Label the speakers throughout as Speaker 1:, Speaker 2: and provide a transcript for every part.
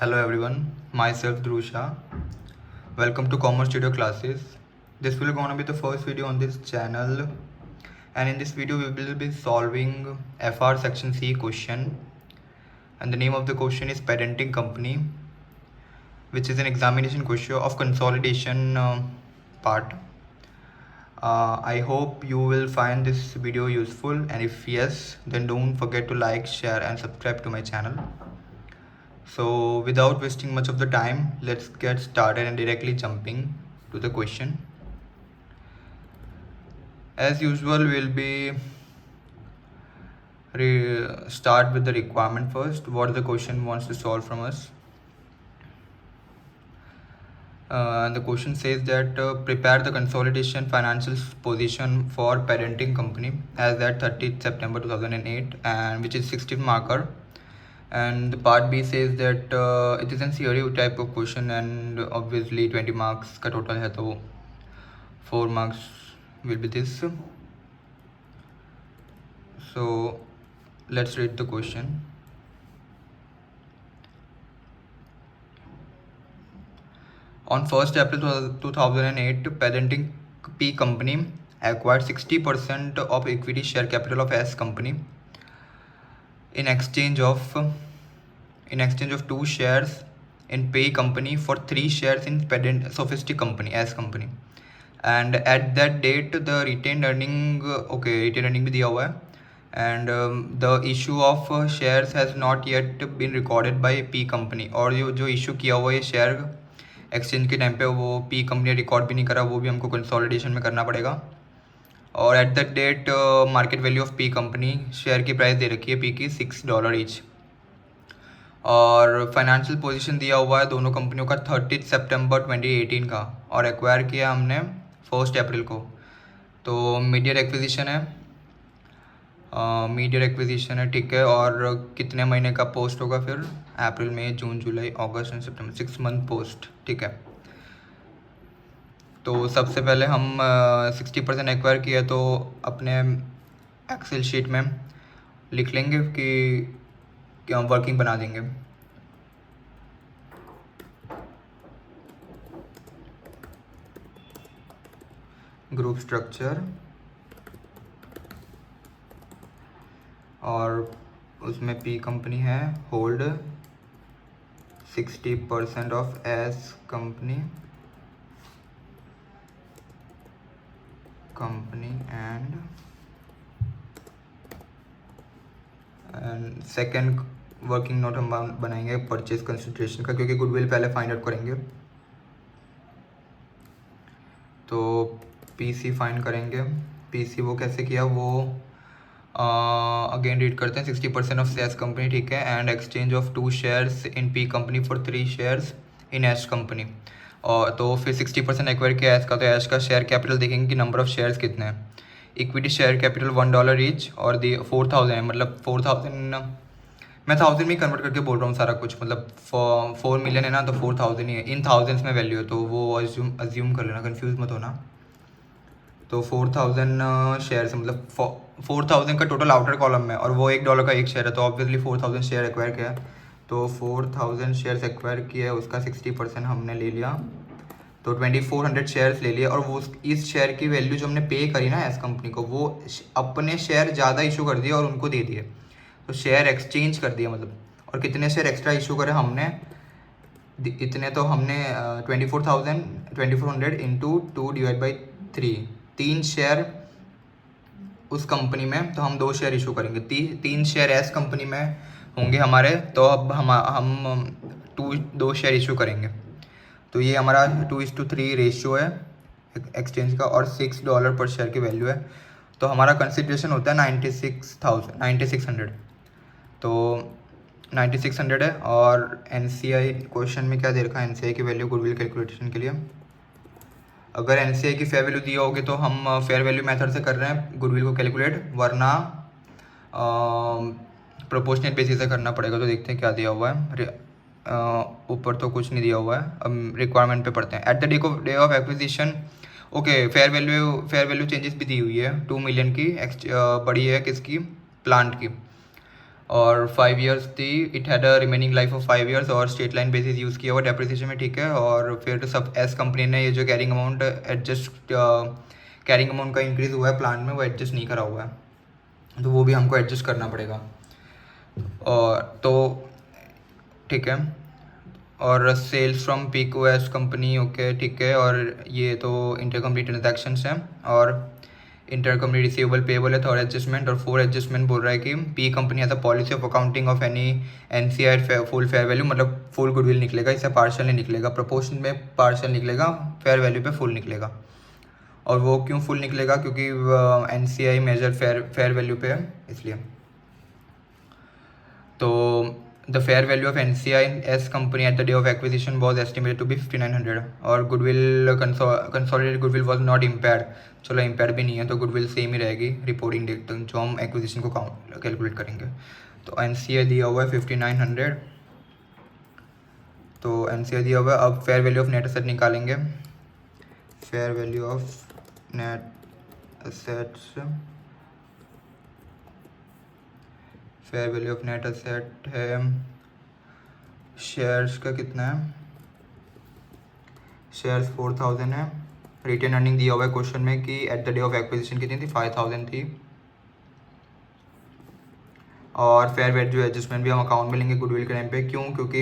Speaker 1: Hello everyone, myself Drusha. Welcome to Commerce Studio classes. This will gonna be the first video on this channel, and in this video we will be solving FR section C question, and the name of the question is parenting company, which is an examination question of consolidation part. I hope you will find this video useful, and if yes, then don't forget to like, share and subscribe to my channel. So without wasting much of the time, let's get started and directly jumping to the question. As usual, we'll be start with the requirement first, what the question wants to solve from us. The question says that prepare the consolidation financial position for parenting company as at 30th September 2008, and which is 60th marker. And the part B says that it is a theory type of question, and obviously 20 marks का total है, तो 4 marks will be this. So let's read the question. On 1st April 2008, parenting P company acquired 60% of equity share capital of S company in exchange of 2 shares in P company for 3 shares in Sophistic company S company. And at that date the retained earning भी दिया हुआ है, and the issue of shares has not yet been recorded by P company. और जो issue किया हुआ है share exchange के टाइम पे वो P कंपनी रिकॉर्ड भी नहीं करा, वो भी हमको कंसोलिडेशन में करना पड़ेगा. और at that debt market value of P company, share की प्राइस दे रखी है P की $6 ईच. और फाइनेंशियल पोजीशन दिया हुआ है दोनों कंपनियों का 30 सितंबर 2018 का, और एक्वायर किया हमने 1 अप्रैल को. तो मीडियर एक्विजिशन है, ठीक है. और कितने महीने का पोस्ट होगा फिर? अप्रैल, मई, जून, जुलाई, अगस्त एंड सितंबर, 6 मंथ पोस्ट, ठीक है. तो सबसे पहले हम 60% एक्वायर किया, तो अपने एक्सेल शीट में लिख लेंगे कि हम वर्किंग बना देंगे. ग्रुप स्ट्रक्चर, और उसमें P कंपनी है, hold 60% of S company and second working note हम बनाएंगे परचेज कंसिडरेशन का, क्योंकि गुडविल पहले फाइंड आउट करेंगे. तो PC फाइंड करेंगे. PC वो कैसे किया, वो अगेन रीड करते हैं. 60% ऑफ एस कंपनी, ठीक है, and exchange of 2 shares in P company for 3 shares in H company. और तो फिर 60% एक्वायर किया एच का, तो एच का शेयर कैपिटल देखेंगे कि नंबर ऑफ शेयर्स कितने हैं. इक्विटी शेयर कैपिटल $1 ईच, और दी 4000 है, मतलब 4000, मैं 1000 में कन्वर्ट करके बोल रहा हूँ सारा कुछ, मतलब 4 मिलियन है ना, तो 4000 ही है, इन थाउजेंड्स में वैल्यू है, तो वो अज्यूम कर लेना, कंफ्यूज मत होना. तो 4000 शेयर्स, मतलब 4000 का टोटल आउटर कॉलम में, और वो $1 का एक शेयर है, तो ऑब्वियसली 4000 शेयर एक्वायर किया. तो 4000 शेयर्स एक्वायर किया है, उसका 60% हमने ले लिया, तो 2400 शेयर्स ले लिए. और वो इस शेयर की वैल्यू जो हमने पे करी ना एस कंपनी को, वो अपने शेयर ज़्यादा इशू कर दिए और उनको दे दिए, तो शेयर एक्सचेंज कर दिया मतलब. और कितने शेयर एक्स्ट्रा इशू करे हमने, इतने, तो हमने 2400 इंटू 2 डिवाइड बाई 3 शेयर उस कंपनी में, तो हम 2 शेयर इशू करेंगे. 3 शेयर एस कंपनी में होंगे हमारे, तो अब हम 2 शेयर इशू करेंगे. तो ये हमारा 2:3 रेशियो है एक्सचेंज का, और $6 पर शेयर की वैल्यू है. तो हमारा कंसिडरेशन होता है 9600. तो 9600 है. और NCI क्वेश्चन में क्या दे रखा है, NCI की वैल्यू गुडविल कैलकुलेशन के लिए. अगर NCI की फेयर वैल्यू दिया होगी तो हम फेयर वैल्यू मेथड से कर रहे हैं गुडविल को कैलकुलेट, वरना प्रोपोर्शनल बेसिस से करना पड़ेगा. तो देखते हैं क्या दिया हुआ है. ऊपर तो कुछ नहीं दिया हुआ है, अब रिक्वायरमेंट पे पढ़ते हैं. Eight the day of acquisition, okay, fair value changes भी दी हुई है. 2 मिलियन की बड़ी है, किसकी, प्लांट की. और 5 years थी, it had a remaining life of 5 years और स्ट्रेट लाइन बेसिस यूज़ किया हुआ डेप्रिसिएशन में, ठीक है। और फिर सब एस कंपनी ने ये जो carrying amount adjust carrying amount का इंक्रीज़ हुआ है प्लान में, वो एडजस्ट नहीं करा हुआ है, तो वो भी हमको एडजस्ट करना पड़ेगा। और तो ठीक है, और सेल्स फ्रॉम पीक ओएस कंपनी, ओके ठीक है। और ये तो इंटर कंपनी ट्रांजैक्शंस हैं, और इंटर कंपनी रिसीवेबल पेबल है, थर्ड एडजस्टमेंट। और फोर एडजस्टमेंट बोल रहा है कि P company as a policy of accounting of any NCR full fair value, मतलब फुल गुडविल निकलेगा, इससे पार्शियल नहीं निकलेगा, प्रपोर्शन में पार्शियल निकलेगा, फेयर वैल्यू पे फुल निकलेगा। और वो क्यों फुल निकलेगा, क्योंकि एनसीआई मेजर फेयर वैल्यू पे है, इसलिए। तो the fair value of NCI S company at the day of acquisition was estimated to be 5900, और goodwill consolidated goodwill was not impaired. चलो इम्पेयर्ड भी नहीं है तो गुडविल सेम ही रहेगी रिपोर्टिंग डेट तक जो हम एक्विजिशन को कैलकुलेट करेंगे। तो एनसीआई दिया हुआ है 5900, तो एनसीआई दिया हुआ है। अब fair value of net asset निकालेंगे। Fair value of net assets, fair value of net asset है, शेयर्स का कितना है, शेयर्स 4000 है। रिटेन अर्निंग दिया हुआ है क्वेश्चन में कि eight the day of acquisition कितनी थी, 5000 थी। और फेयर वैल्यू एडजस्टमेंट भी हम अकाउंट में लेंगे गुडविल के टाइम पे, क्यों, क्योंकि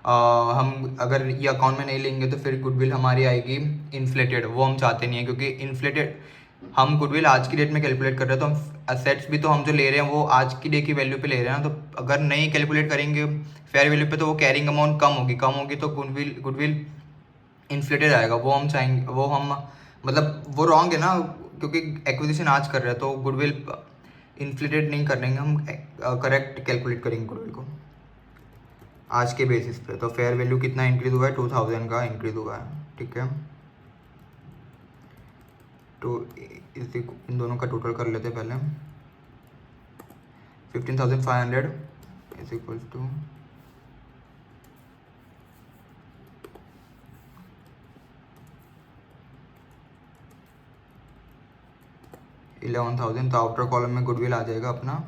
Speaker 1: हम अगर ये अकाउंट में नहीं लेंगे तो फिर गुडविल हमारी आएगी इन्फ्लेटेड, वो हम चाहते नहीं है, क्योंकि इन्फ्लेटेड हम गुडविल आज की डेट में कैलकुलेट कर रहे हैं, तो हम असेट्स भी तो हम जो ले रहे हैं वो आज की डे की वैल्यू पे ले रहे हैं ना, तो अगर नहीं कैलकुलेट करेंगे फेयर वैल्यू पे तो वो कैरिंग अमाउंट कम होगी, तो गुडविल इन्फ्लेटेड आएगा, वो हम चाहेंगे, वो हम मतलब वो रॉन्ग है ना, क्योंकि एक्विजिशन आज कर रहे हैं तो गुडविल इन्फ्लेटेड नहीं करेंगे हम, करेक्ट कैलकुलेट करेंगे गुडविल को आज के बेसिस पे। तो फेयर वैल्यू कितना इंक्रीज हुआ है, 2000 का इंक्रीज हुआ है, ठीक है। तो इन दोनों का टोटल कर लेते हैं पहले। 15,500 इज इक्वल टू 11,000, तो आउटर कॉलम में गुडविल आ जाएगा अपना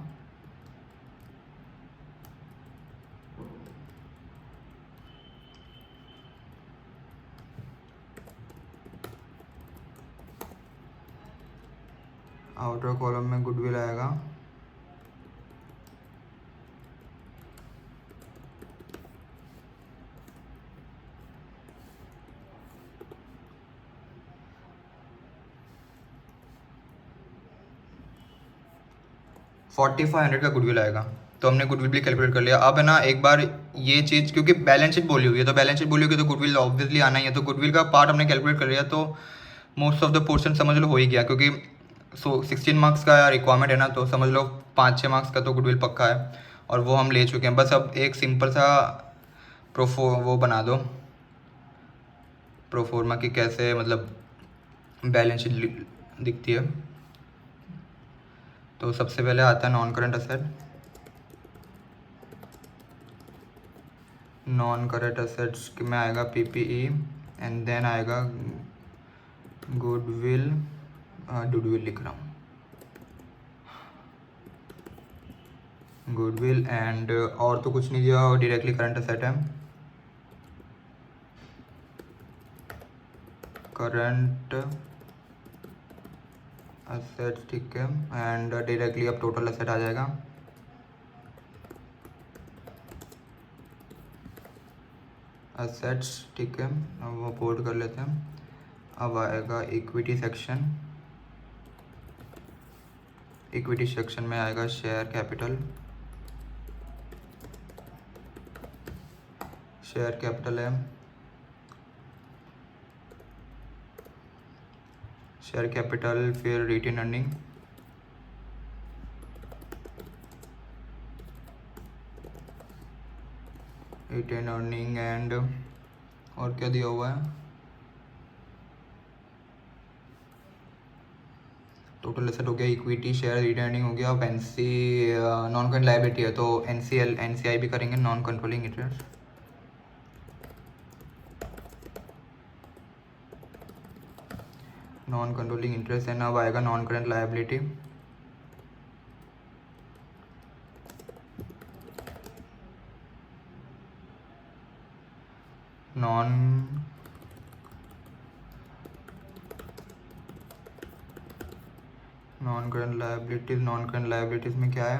Speaker 1: आउटर कॉलम में गुडविल आएगा 4500 का गुडविल आएगा। तो हमने गुडविल भी कैलकुलेट कर लिया। अब है ना एक बार ये चीज़, क्योंकि बैलेंस शीट बोली हुई है तो बैलेंस शीट बोली होगी तो गुडविल ऑब्वियसली आना ही है, तो गुडविल का पार्ट हमने कैलकुलेट कर लिया, तो मोस्ट ऑफ द पोर्शन समझ लो हो ही गया, क्योंकि 16 मार्क्स का रिक्वायरमेंट है ना, तो समझ लो 5-6 मार्क्स का तो गुडविल पक्का है, और वो हम ले चुके हैं। बस अब एक सिंपल सा वो बना दो प्रोफोर्मा की, कैसे मतलब बैलेंस शीट दिखती है। तो सबसे पहले आता है non current asset, non current assets में आएगा पीपीई, एंड देन आएगा गुडविल, गुडविल लिख रहा हूँ, गुडविल, एंड और तो कुछ नहीं दिया, और डायरेक्टली करंट असेट है, करंट असेट, ठीक है। एंड डायरेक्टली अब टोटल असेट आ जाएगा, असेट्स, ठीक है। अब वो बोल्ड कर लेते हैं। अब आएगा इक्विटी सेक्शन, इक्विटी सेक्शन में आएगा शेयर कैपिटल, शेयर कैपिटल है, शेयर कैपिटल, फिर retain earning, retain earning, and और क्या दिया हुआ है, टोटल एसेट हो गया, इक्विटी, शेयर, रिटेन अर्निंग हो गया। अब एनसी नॉन करंट लायबिलिटी है, तो एनसीआई भी करेंगे, non controlling interest, non controlling interest, and अब आएगा non current liability, non current liabilities में क्या है,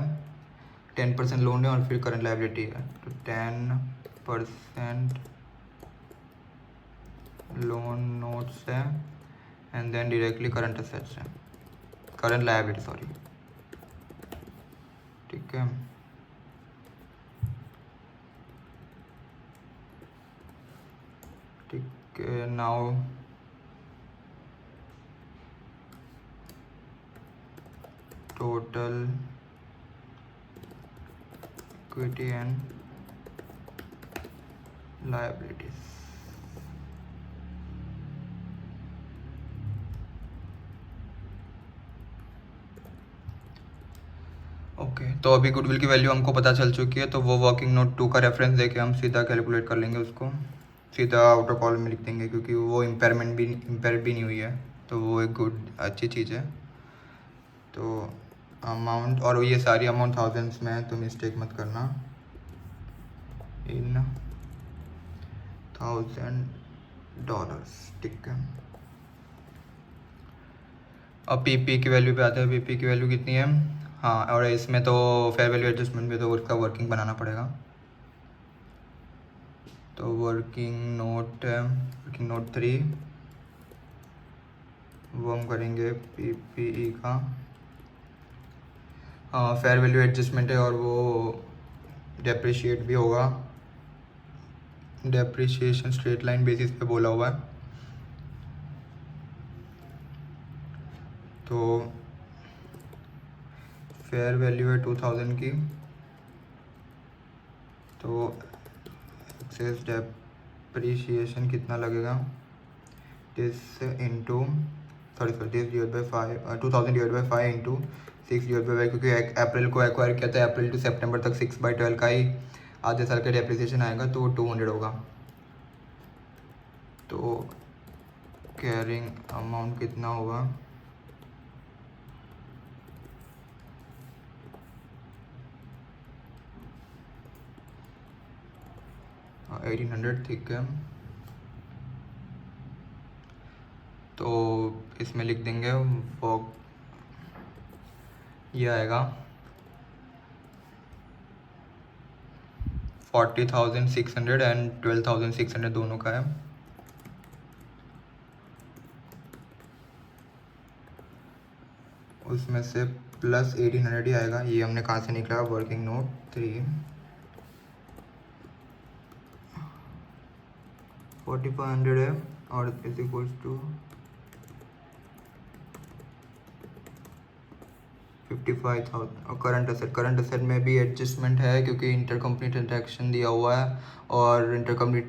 Speaker 1: 10% लोन है और फिर करंट लायबिलिटी है, तो 10% लोन नोट्स है and then directly current assets है, करंट लायबिलिटी सॉरी, ठीक है। ठीक है, now total equity and liabilities. Okay, तो अभी गुडविल की वैल्यू हमको पता चल चुकी है, तो वो वर्किंग नोट 2 का रेफरेंस देके हम सीधा कैलकुलेट कर लेंगे, उसको सीधा आउटर कॉलम में लिख देंगे, क्योंकि वो इम्पेयर भी नहीं हुई है, तो वो एक अच्छी चीज़ है। तो अमाउंट, और ये सारी अमाउंट थाउजेंड्स में है, तो मिस्टेक मत करना, इन $1000, ठीक है। अब पीपी की वैल्यू पे आते हैं, पीपी की वैल्यू कितनी है, हाँ, और इसमें तो फेयर वैल्यू एडजस्टमेंट भी, तो उसका वर्किंग बनाना पड़ेगा। तो वर्किंग नोट 3 वो हम करेंगे पीपीई का, हाँ, फेयर वैल्यू एडजस्टमेंट है और वो डेप्रिशिएट भी होगा, डेप्रिशिएशन स्ट्रेट लाइन बेसिस पे बोला हुआ है। तो फेयर वैल्यू है 2000 की, तो एक्सेस डेप्रिशिएशन कितना लगेगा, this into this divide by 5, 2000 divide by 5 into 6 divide by, क्योंकि अप्रैल को एक्वायर किया था, अप्रैल टू सितंबर तक 6/12 का ही आधे साल का डेप्रिसिएशन आएगा, तो 200 होगा। तो कैरिंग अमाउंट कितना होगा, 1800, ठीक है। तो इसमें लिख देंगे वो, ये आएगा 40,600 एंड 12,600 दोनों का है। उसमें से प्लस 1800 ही आएगा, ये हमने कहाँ से निकला, वर्किंग नोट 3, 4500 है, और इज इक्वल्स टू 55,000। और करंट असेट में भी एडजस्टमेंट है, क्योंकि इंटरकंपनी ट्रांजैक्शन दिया हुआ है और इंटरकंपनी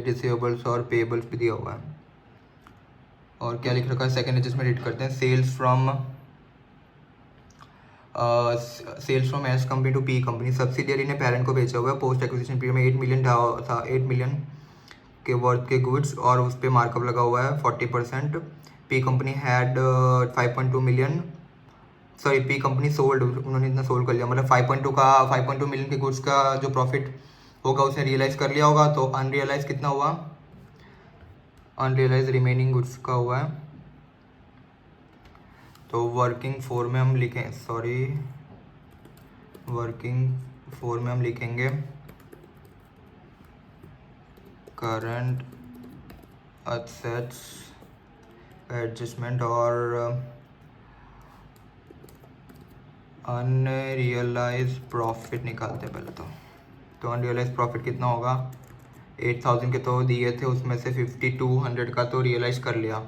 Speaker 1: रिसीवेबल्स और पेबल्स भी दिया हुआ है। और क्या लिख रखा है, सेकंड एडजस्टमेंट रीड करते हैं, sales from S company to P company, subsidiary ने पेरेंट को बेचा हुआ है पोस्ट एक्विजिशन पीरियड में 8 मिलियन था, 8 मिलियन के वर्थ के गुड्स, और उस पर मार्कअप लगा हुआ है 40%। P company had 5.2 million, sorry, P company sold, उन्होंने इतना सोल्ड कर लिया, मतलब 5.2 मिलियन के गुड्स का जो प्रॉफिट होगा उसने रियलाइज़ कर लिया होगा। तो अनरियलाइज कितना हुआ, अनरियलाइज रिमेनिंग गुड्स का हुआ है। तो वर्किंग 4 में हम लिखें, लिखेंगे करंट असेट्स एडजस्टमेंट और अनरियलाइज प्रॉफिट निकालते हैं पहले। तो अनरियलाइज प्रॉफिट कितना होगा, 8000 के तो दिए थे, उसमें से 5200 का तो रियलाइज कर लिया।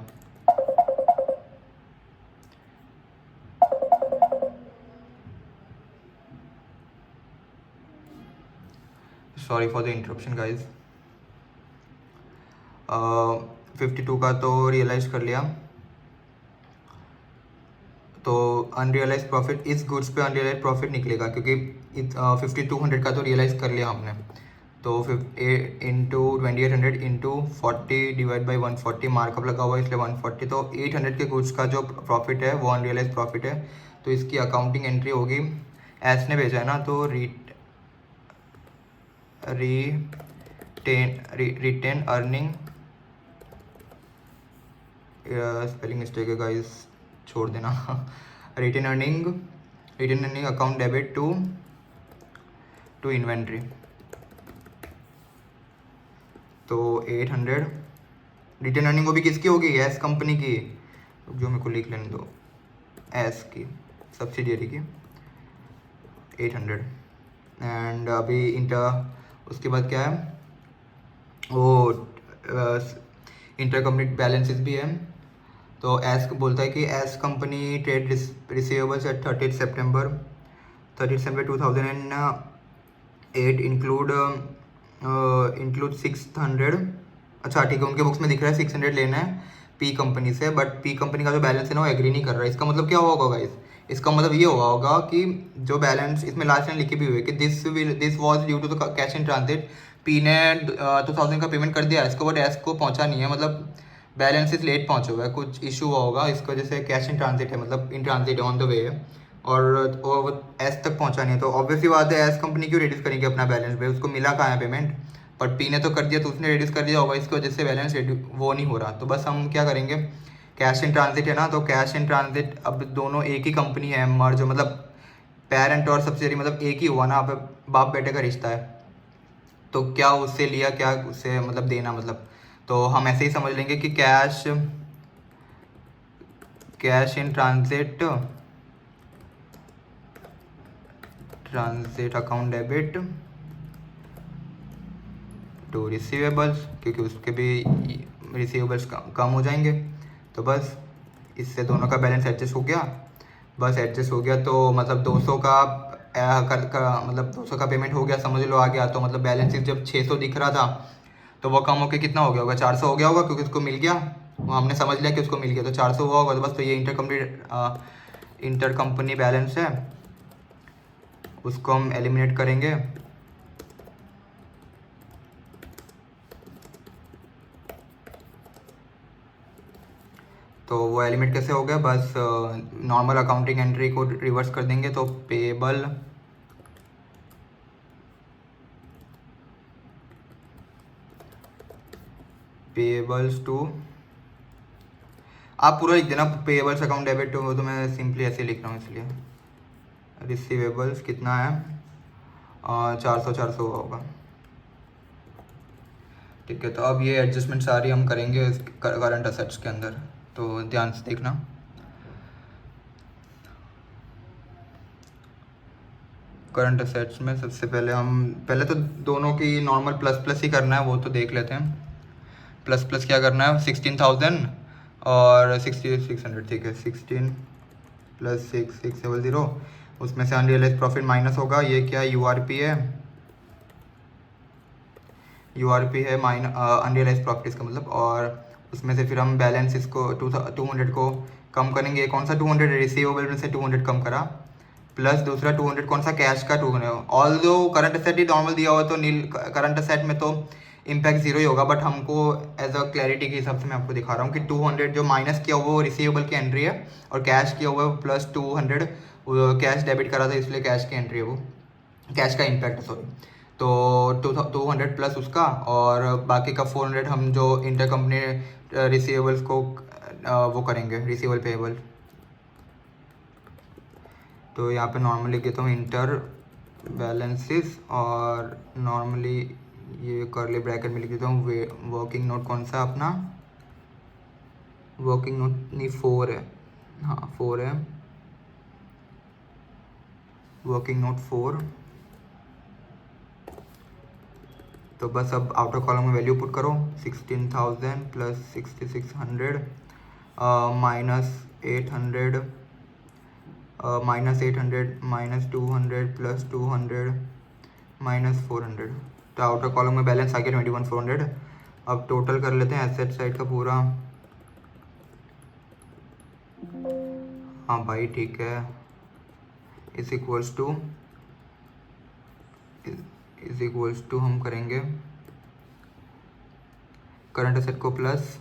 Speaker 1: Sorry for the interruption guys. 52 का तो रियलाइज कर लिया, तो अनरियलाइज प्रॉफिट इस गुड्स पे अनरियलाइज प्रॉफिट निकलेगा, क्योंकि 5200 का तो रियलाइज कर लिया हमने। तो into 2800 into 40 divide by 140, markup लगा हुआ है इसलिए 140, तो 800 के गुड्स का जो प्रॉफिट है वो अनरियलाइज प्रॉफिट है। तो इसकी अकाउंटिंग एंट्री होगी, एस ने भेजा है ना, तो रिटेन अर्निंग, स्पेलिंग मिस्टेक है गाइस, छोड़ देना। Retain earning account debit to inventory, तो 800। रिटेन अर्निंग वो भी किसकी होगी? एस कंपनी की, जो मेरे को लिख लेने दो, एस की सब्सिडियरी की, 800। एंड अभी उसके बाद क्या है, वो इंटर कंपनी बैलेंसेस भी है। तो एस बोलता है कि S company trade receivables at 30 September 2008 include 600। अच्छा ठीक है, उनके बुक्स में दिख रहा है 600 लेना है पी कंपनी से, बट पी कंपनी का जो बैलेंस है ना वो एग्री नहीं कर रहा है। इसका मतलब क्या होगा गाइस? इसका मतलब ये होगा कि जो बैलेंस इसमें लास्ट में लिखी भी हुई है कि this was due to the cash in transit. P ने 2000 का पेमेंट कर दिया इसको, बट एस को पहुंचा नहीं है, मतलब बैलेंस इस लेट पहुंचा हुआ है, कुछ इशू हुआ होगा इसकी वजह से कैश इन ट्रांजिट है, मतलब in transit on the way है, और एस तक पहुंचा नहीं है। तो ऑब्वियसली बात है एस कंपनी क्यों रिड्यूस करेंगे अपना बैलेंस भाई, उसको मिला कहाँ है पेमेंट, बट पी ने तो कर दिया, तो उसने रिड्यूस कर दिया होगा, इसकी वजह से बैलेंस वो नहीं हो रहा। तो बस हम क्या करेंगे, कैश इन ट्रांजिट है ना, तो कैश इन ट्रांजिट अब दोनों एक ही कंपनी है, मर्ज मतलब पेरेंट और सब्सिडियरी मतलब एक ही हुआ ना, अब बाप बेटे का रिश्ता है, तो क्या उससे लिया क्या उससे मतलब देना, मतलब तो हम ऐसे ही समझ लेंगे कि cash in transit account debit to receivables, क्योंकि उसके भी रिसीवेबल्स कम हो जाएंगे। तो बस इससे दोनों का बैलेंस एडजस्ट हो गया, बस एडजस्ट हो गया, तो मतलब 200 का मतलब 200 का पेमेंट हो गया, समझ लो आ गया। तो मतलब बैलेंस जब 600 दिख रहा था तो वो कम होकर कितना हो गया होगा, 400 हो गया होगा, क्योंकि उसको मिल गया, वो हमने समझ लिया कि उसको मिल गया, तो 400 हुआ होगा। तो बस तो ये इंटर कंपनी बैलेंस है, उसको हम एलिमिनेट करेंगे। तो वो एलिमेंट कैसे हो गया, बस नॉर्मल अकाउंटिंग एंट्री को रिवर्स कर देंगे, तो पेबल्स टू, आप पूरा लिख देना पेबल्स अकाउंट डेबिट टू, तो मैं सिंपली ऐसे लिख रहा हूँ इसलिए। रिसीवेबल्स कितना है, 400 होगा, ठीक है। तो अब ये एडजस्टमेंट सारी हम करेंगे करंट असेट्स के अंदर, तो ध्यान से देखना। करंट असेट्स में सबसे पहले तो दोनों की नॉर्मल प्लस प्लस ही करना है, वो तो देख लेते हैं। प्लस प्लस क्या करना है, 16,000 और 6,600, ठीक है। 16 + 6,670, उसमें से अनरियलाइज प्रॉफिट माइनस होगा, ये क्या यूआरपी है, अनरियलाइज प्रॉफिट इसका मतलब, और उसमें से फिर हम बैलेंस इसको 200 को कम करेंगे। कौन सा 200 रिसीवेबल में से 200 कम करा, प्लस दूसरा 200 कौन सा, कैश का 200। ऑल दो करंट असेट ही नॉर्मल दिया हुआ, तो नील करंट असेट में तो इम्पैक्ट जीरो ही होगा, बट हमको एज अ क्लैरिटी के हिसाब से मैं आपको दिखा रहा हूँ कि 200 जो माइनस किया हुआ वो रिसीवेबल की एंट्री है, और कैश किया हुआ है प्लस 200 कैश डेबिट करा था, इसलिए कैश की एंट्री है, वो कैश का इम्पैक्ट सॉरी। तो 200 प्लस उसका, और बाकी का 400 हम जो इंटर कंपनी रिसीवेबल्स को वो करेंगे, रिसीवेबल पेएबल। तो यहाँ पे नॉर्मली लिख देता हूँ इंटर बैलेंसेस, और नॉर्मली ये कर्ली ब्रैकेट में लिख देता हूँ वर्किंग नोट कौन सा अपना, वर्किंग नोट नहीं 4 है, हाँ 4 है, वर्किंग नोट 4। तो बस अब आउटर कॉलम में वैल्यू पुट करो, 16,000 + 6,600 -800 -800 -200 + 200 -400। तो आउटर कॉलम में बैलेंस आ गया 21,400। अब टोटल कर लेते हैं एसेट साइड का पूरा, हाँ भाई ठीक है, इज इक्वल्स टू हम करेंगे करंट असेट को प्लस,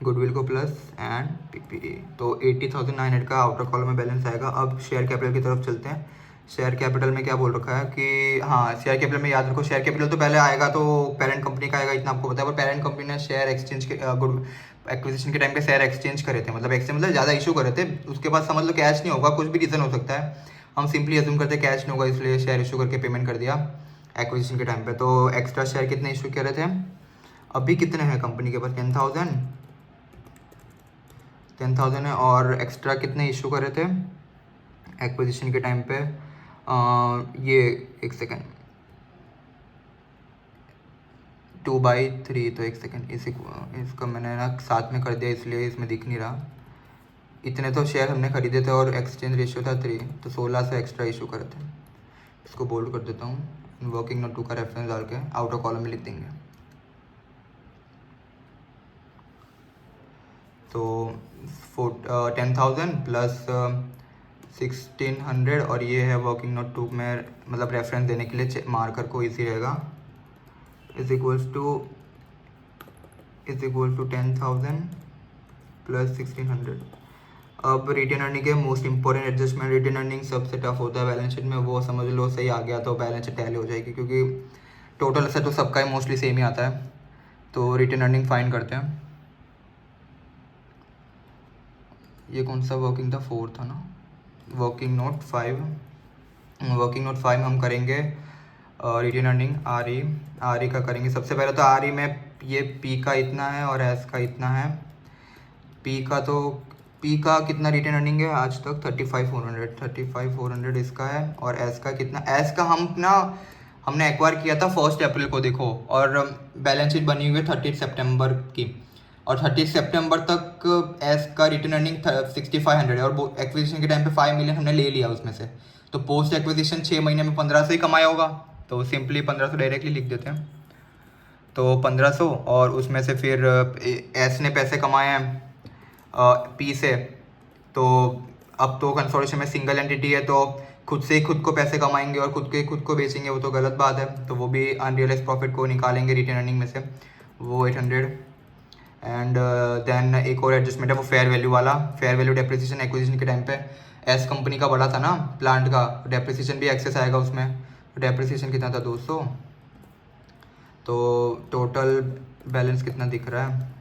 Speaker 1: गुडविल को प्लस, एंड पीपीए। तो 80,900 का आउटर कॉलम में बैलेंस आएगा। अब शेयर कैपिटल की तरफ चलते हैं। शेयर कैपिटल में क्या बोल रखा है कि हाँ, शेयर कैपिटल में याद रखो, शेयर कैपिटल तो पहले आएगा तो पेरेंट कंपनी का आएगा, इतना आपको पता है। पर पेरेंट कंपनी ने शेयर एक्सचेंज के गुड एक्विजिशन के टाइम पे शेयर एक्सचेंज करे थे, मतलब एक्सचेंज मतलब ज़्यादा इशू करे थे। उसके बाद समझ लो कैश नहीं होगा, कुछ भी रीज़न हो सकता है, हम सिंपली अज्यूम करते कैश नहीं होगा, इसलिए शेयर इशू करके पेमेंट कर दिया एक्विजिशन के टाइम पे। तो एक्स्ट्रा शेयर कितने इशू करे थे, अभी कितने हैं कंपनी के पास, 10,000 है। और एक्स्ट्रा कितने इशू करे थे एक्विजिशन के टाइम पे, ये एक सेकेंड, 2/3, तो एक सेकेंड इसका मैंने ना साथ में कर दिया इसलिए इसमें दिख नहीं रहा। इतने तो शेयर हमने खरीदे थे और एक्सचेंज रेशियो था 3, तो 16 से एक्स्ट्रा इशू करे थे। इसको बोल्ड कर देता हूँ, वर्किंग नोट 2 का रेफरेंस डाल के आउटर कॉलम में लिख देंगे। तो 10,000 प्लस 1,600 और ये है वर्किंग नोट 2 में, मतलब रेफरेंस देने के लिए मार्कर को इजी रहेगा, इज इक्वल्स टू 10,000 प्लस 1,600। अब रिटेन अर्निंग के most important adjustment, retain earning सबसे टफ होता है बैलेंस शीट में, वो समझ लो सही आ गया तो बैलेंस शीट टैली हो जाएगी, क्योंकि टोटल से तो सबका ही मोस्टली सेम ही आता है। तो रिटेन अर्निंग फाइंड करते हैं। ये कौन सा वर्किंग था, 4 था ना, वर्किंग नोट 5 में हम करेंगे रिटेन अर्निंग आर ई का करेंगे। सबसे पहले तो आर ई में ये पी का इतना है और एस का इतना है। पी का कितना रिटेन अर्निंग है आज तक, 35,400 इसका है। और एस का कितना, एस का हमने एक्वायर किया था 1 अप्रैल को देखो, और बैलेंस शीट बनी हुई है 30 सितंबर की, और 30 सितंबर तक एस का रिटर्न अर्निंग 6,500 है, और एक्विजिशन के टाइम पे 5 मिलियन हमने ले लिया उसमें से। तो पोस्ट एक्विजिशन 6 महीने में 1500 ही कमाया होगा, तो सिंपली 1500 डायरेक्टली लिख देते हैं। तो 1500, और उसमें से फिर एस ने पैसे कमाए हैं पी से, तो अब तो कंसोलिडेशन में सिंगल एंटिटी है, तो खुद से ही खुद को पैसे कमाएंगे और खुद को बेचेंगे, वो तो गलत बात है। तो वो भी अनरियलाइज प्रॉफिट को निकालेंगे रिटेन अर्निंग में से, वो 800। एंड देन एक और एडजस्टमेंट है वो फेयर वैल्यू वाला, फेयर वैल्यू डेप्रिसिएशन एक्विजिशन के टाइम पे एस कंपनी का बड़ा था ना प्लांट का, डेप्रिसिएशन भी एक्सेस आएगा उसमें। डेप्रिसिएशन कितना था, 200। तो टोटल बैलेंस कितना दिख रहा है,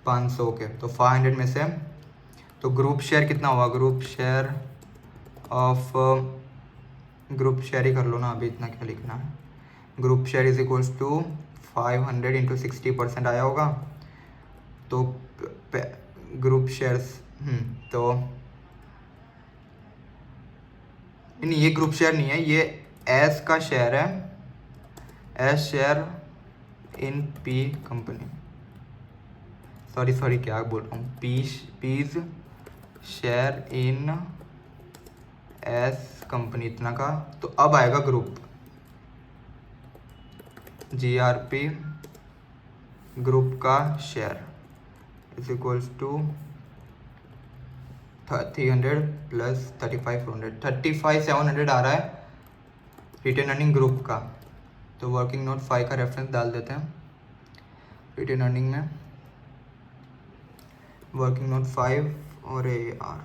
Speaker 1: 500 के, तो 500 में से तो ग्रुप शेयर कितना हुआ, ग्रुप शेयर ही कर लो ना, अभी इतना क्या लिखना है। Group share is equals to 500 into 60% आया होगा। तो ग्रुप शेयर्स तो नहीं, ये ग्रुप शेयर नहीं है, ये एस का शेयर है, S share in P company, sorry क्या बोल रहा हूँ, P's share in S company इतना का। तो अब आएगा ग्रुप, GRP ग्रुप का share is equals to 300 plus 35,700 आ रहा है रिटेन अर्निंग ग्रुप का। तो वर्किंग नोट 5 का रेफरेंस डाल देते हैं रिटेन अर्निंग में, वर्किंग नोट 5 और AR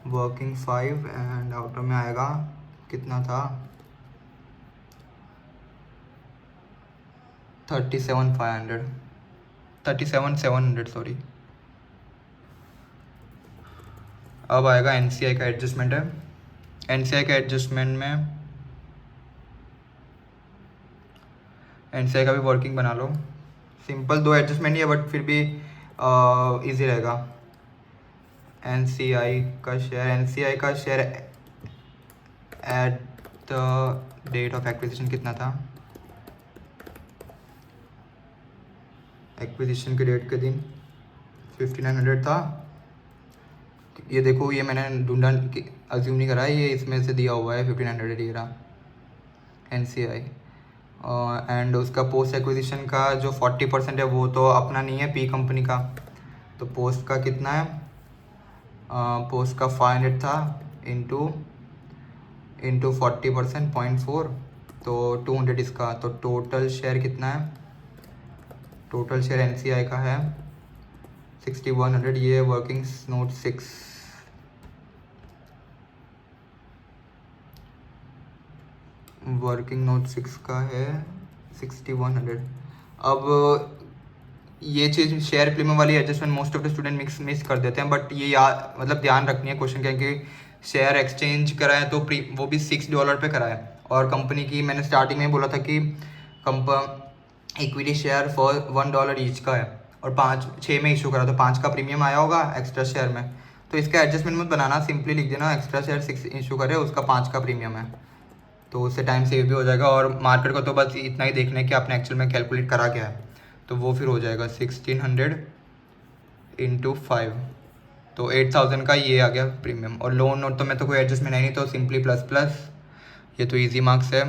Speaker 1: वर्किंग 5, एंड आउटर में आएगा कितना था, 37,700 सॉरी। अब आएगा NCI का एडजस्टमेंट है, NCI का एडजस्टमेंट में NCI का भी वर्किंग बना लो, सिंपल 2 एडजस्टमेंट ही है बट फिर भी इजी रहेगा। NCI का share at the date of acquisition कितना था, एक्विजिशन के डेट के दिन 5,900 था। ये देखो, ये मैंने ढूंढा, अज्यूम नहीं करा, ये इसमें से दिया हुआ है 1,500 ये रहा NCI। एंड उसका पोस्ट एक्विजिशन का जो 40% है वो तो अपना नहीं है, पी कंपनी का। तो पोस्ट का कितना है, पोस्ट का 500 था इंटू 40% 0.4, तो 200 इसका। तो टोटल शेयर कितना है, टोटल शेयर NCI का है 6,100। ये वर्किंग नोट 6 वर्किंग नोट 6 का है 6100। अब ये चीज़ शेयर प्रीमियम वाली adjustment most of the student miss कर देते हैं, बट ये याद मतलब ध्यान रखनी है क्वेश्चन क्या कि शेयर एक्सचेंज कराए तो वो भी $6 पे कराए, और कंपनी की मैंने स्टार्टिंग में बोला था कि इक्विटी शेयर फॉर $1 ईच का है, और 5-6 में इशू करा तो 5 का प्रीमियम आया होगा एक्स्ट्रा शेयर में। तो इसका एडजस्टमेंट मत बनाना, सिंपली लिख देना एक्स्ट्रा शेयर 6 इशू करे, उसका 5 का प्रीमियम है, तो उससे टाइम सेव भी हो जाएगा। और मार्केट को तो बस इतना ही देखना है कि आपने एक्चुअल में कैलकुलेट करा क्या है, तो वो फिर हो जाएगा 1600 इंटू 5, तो 8000 का ये आ गया प्रीमियम। और लोन नोट तो मैं तो कोई एडजस्टमेंट है नहीं, तो सिंपली प्लस प्लस, ये तो इजी मार्क्स है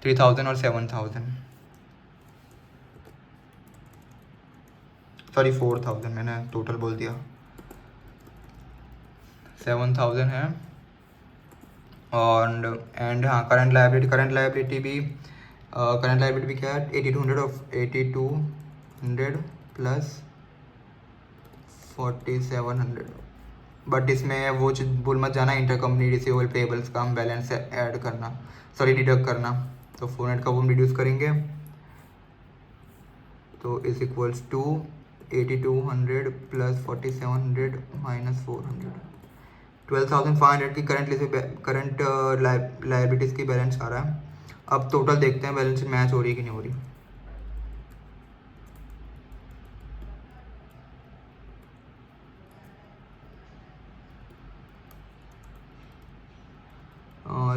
Speaker 1: 3000 और 7000, सॉरी 4000 मैंने टोटल बोल दिया, 7000 है। और एंड हाँ करंट लाइबिलिटी भी क्या है 8200 प्लस 4700, बट इसमें वो चीज़ भूल मत जाना, इंटर कंपनी रिसीवेबल पेबल्स का हम बैलेंस ऐड करना, सॉरी डिडक्ट करना, तो 400 का वो हम रिड्यूस करेंगे, तो is equals to 8200 plus 4700 minus 400, 12500 की करंट लाइबिलिटीज़ की बैलेंस आ रहा है। अब टोटल देखते हैं बैलेंस मैच हो रही है कि नहीं हो रही।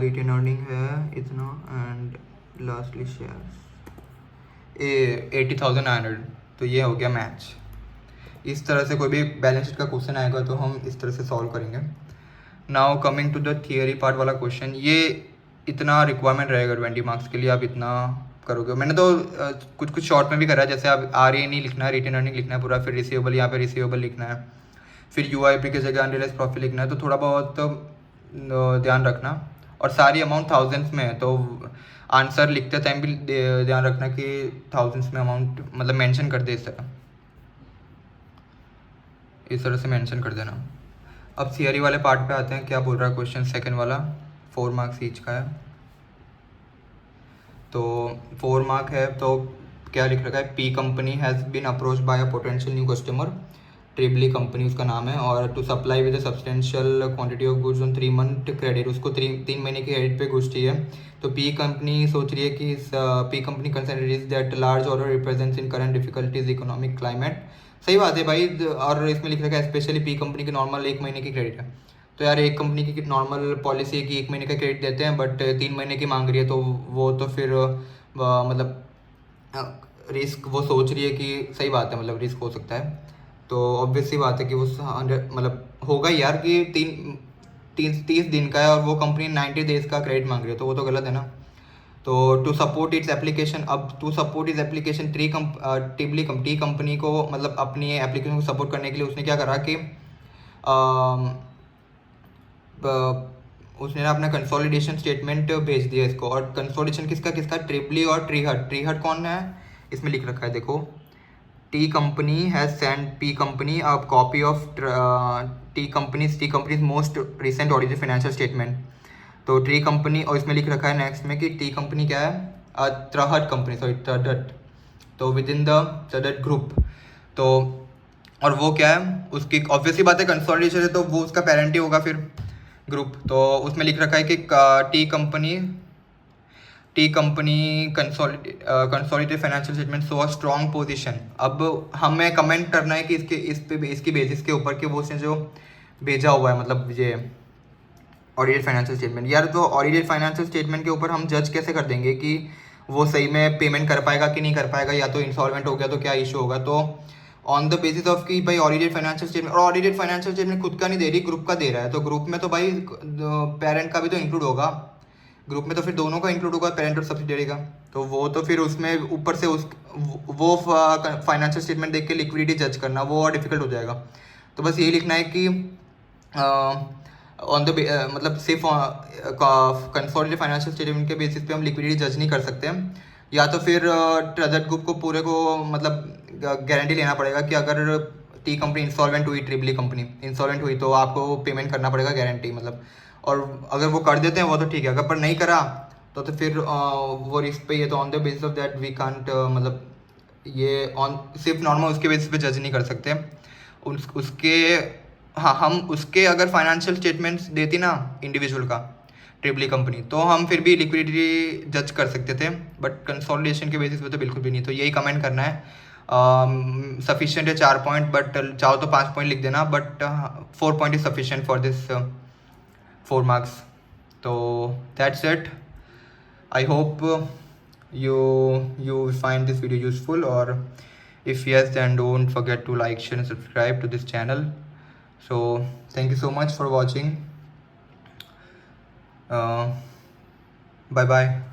Speaker 1: रिटेन अर्निंग है इतना, एंड लास्टली शेयर्स 80,900, तो ये हो गया मैच। इस तरह से कोई भी बैलेंस शीट का क्वेश्चन आएगा तो हम इस तरह से सॉल्व करेंगे। Now coming to the theory part वाला क्वेश्चन, ये इतना रिक्वायरमेंट रहेगा 20 मार्क्स के लिए, आप इतना करोगे। मैंने तो कुछ शॉर्ट में भी करा है, जैसे आप RA नहीं लिखना है, रिटेन अर्निंग लिखना है पूरा, फिर रिसीवेबल यहाँ पे रिसीवेबल लिखना है, फिर UIP की जगह अनरियलाइज्ड प्रॉफिट लिखना है, तो थोड़ा बहुत ध्यान रखना। और सारी अमाउंट थाउजेंड्स में है, तो आंसर लिखते टाइम भी ध्यान रखना कि थाउजेंड्स में अमाउंट मतलब मेंशन कर दे, इस तरह से मेंशन कर देना। अब थियरी वाले पार्ट पे आते हैं, क्या बोल रहा है क्वेश्चन सेकंड वाला, 4 मार्क्स ईच का है, तो 4 मार्क है, तो क्या लिख रखा है, P company has been approach by a potential new customer, Tribly company उसका नाम है, और to supply with substantial quantity of goods on 3 month credit, उसको 3 महीने की क्रेडिट पे गुड्स चाहिए। तो P कंपनी सोच रही है कि P company considers that large order represents in current difficulties economic climate. सही बात है भाई, और इसमें लिख रखा है स्पेशली P कंपनी की नॉर्मल 1 महीने की क्रेडिट है, तो यार एक कंपनी की नॉर्मल पॉलिसी है कि 1 महीने का क्रेडिट देते हैं, बट 3 महीने की मांग रही है, तो वो तो फिर मतलब रिस्क वो सोच रही है कि सही बात है, मतलब रिस्क हो सकता है, तो ऑब्वियस सी बात है कि वो मतलब होगा ही यार कि 30 दिन का है, और वो कंपनी 90 डेज का क्रेडिट मांग रही है, तो वो तो गलत है ना। तो टू सपोर्ट इट्स एप्लीकेशन, अब टू सपोर्ट इट्स एप्लीकेशन टी कंपनी को मतलब अपनी एप्लीकेशन को सपोर्ट करने के लिए उसने क्या करा कि उसने ना अपना कंसोलिडेशन स्टेटमेंट भेज दिया इसको, और कंसोलिडेशन किसका ट्रिबली और ट्रीहट कौन है, इसमें लिख रखा है देखो, T company has send P company a copy of T companies most recent audited financial statement, तो टी कंपनी, और इसमें लिख रखा है नेक्स्ट में कि टी कंपनी क्या है, त्रहट कंपनी, सॉरी त्रहट, तो विद इन द त्रहट ग्रुप, तो और वो क्या है उसकी ऑब्वियसली बात है कंसोलिडेशन है, तो वो उसका पेरेंट ही होगा फिर ग्रुप, तो उसमें लिख रखा है कि T company consolidated financial statement so a strong position. अब हमें कमेंट करना है कि इसकी बेसिस के ऊपर कि वो उसने जो भेजा हुआ है मतलब ये ऑडिटेड फाइनेंशियल स्टेटमेंट, यार तो ऑडिटेड फाइनेंशियल स्टेटमेंट के ऊपर हम जज कैसे कर देंगे कि वो सही में पेमेंट कर पाएगा कि नहीं कर पाएगा, या तो इंसॉल्वेंट हो गया तो क्या इशू होगा, तो ऑन द बेसिस ऑफ कि भाई ऑडिटेड फाइनेंशियल स्टेटमेंट, और ऑडिटेड फाइनेंशियल स्टेटमेंट खुद का नहीं दे रही, ग्रुप का दे रहा है, तो ग्रुप में तो भाई पेरेंट का भी तो इंक्लूड होगा, ग्रुप में तो फिर दोनों का इंक्लूड होगा, पेरेंट और सब्सिडियरी का, तो वो तो फिर उसमें ऊपर से वो फाइनेंशियल स्टेटमेंट देख के लिक्विडिटी जज करना वो और डिफिकल्ट हो जाएगा। तो बस यही लिखना है कि ऑन द मतलब सिर्फ कंसोलिडेटेड फाइनेंशियल स्टेटमेंट के बेसिस पे हम लिक्विडिटी जज नहीं कर सकते हैं, या तो फिर ट्रेजर ग्रुप को पूरे को मतलब गारंटी लेना पड़ेगा कि अगर टी कंपनी इंसॉल्वेंट हुई, ट्रिबली कंपनी इंसॉल्वेंट हुई, तो आपको पेमेंट करना पड़ेगा गारंटी मतलब, और अगर वो कर देते हैं वो तो ठीक है, अगर पर नहीं करा तो फिर वो रिस्क पे ये तो on the basis of that we can't मतलब ये ऑन सिर्फ नॉर्मल उसके बेसिस पे जज नहीं कर सकते। उसके हाँ, हम उसके अगर फाइनेंशियल स्टेटमेंट्स देती ना इंडिविजुअल का ट्रिपली कंपनी, तो हम फिर भी लिक्विडिटी जज कर सकते थे, बट कंसोलिडेशन के बेसिस पे तो बिल्कुल भी नहीं। तो यही कमेंट करना है। सफिशिएंट है 4 पॉइंट, बट चाहो तो 5 पॉइंट लिख देना, but 4 point is sufficient for this 4 marks. तो that's it. I hope you find this video useful, or if yes, then don't forget to like, share and subscribe to this channel. So thank you so much for watching. Bye bye.